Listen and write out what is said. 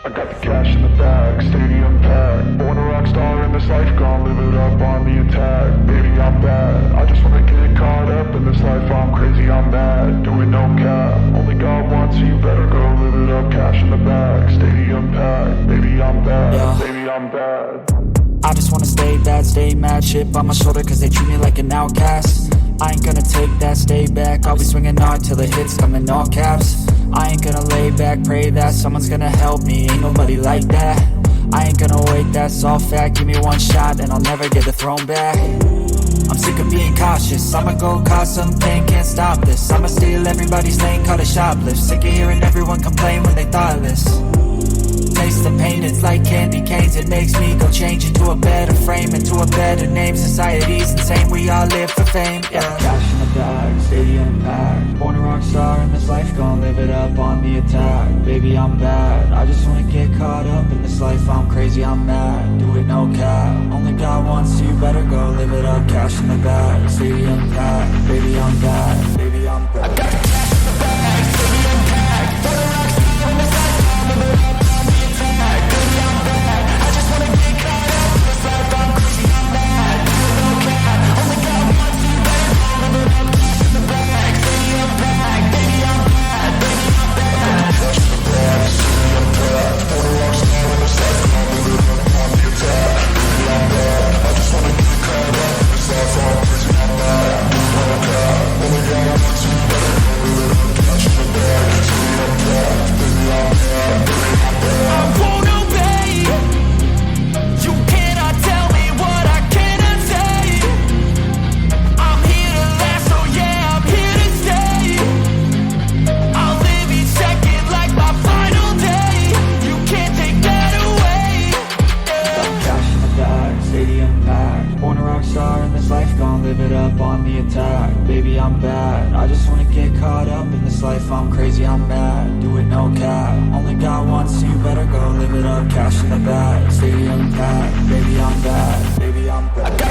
I got the cash in the bag, stadium packed. Born a rock star in this life, gon' live it up on the attack. Baby, I'm bad, I just wanna get caught up in this life. I'm crazy, I'm mad, doing no cap. Only God wants you, better go live it up. Cash in the bag, stadium packed. Baby, I'm bad, Yeah. baby, I'm bad. I just wanna stay bad, stay mad. Chip on my shoulder cause they treat me like an outcast. I ain't gonna take that, stay back. I'll be swinging hard till the hits come in all caps. I ain't gonna lay back, pray that someone's gonna help me. Ain't nobody like that. I ain't gonna wait, that's all fact. Give me one shot and I'll never get the throne back. I'm sick of being cautious, I'ma go cause some pain, can't stop this. I'ma steal everybody's lane, call it shoplift. Sick of hearing everyone complain when they thoughtless. Taste the pain, it's like candy canes. It makes me go change into a better frame, into a better name. Society's insane, we all live for fame, yeah. Cash in the bag, stadium packed. Born a rock star in this life, gon' live it up on the attack. Baby, I'm bad, I just wanna get caught up in this life. I'm crazy, I'm mad, do it no cap. Only God wants you, better go live it up. Cash in the bag, stadium packed. Baby, I'm bad, baby, I'm bad. I got the cash in the bag, stadium packed. Born a rock star in this life, gon' live it up. Baby, I'm bad, I just wanna get caught up in this life. I'm crazy, I'm mad, do it no cap. Only God wants you, better go live it up. Cash in the bag, stadium packed. Baby, I'm bad, baby, I'm bad.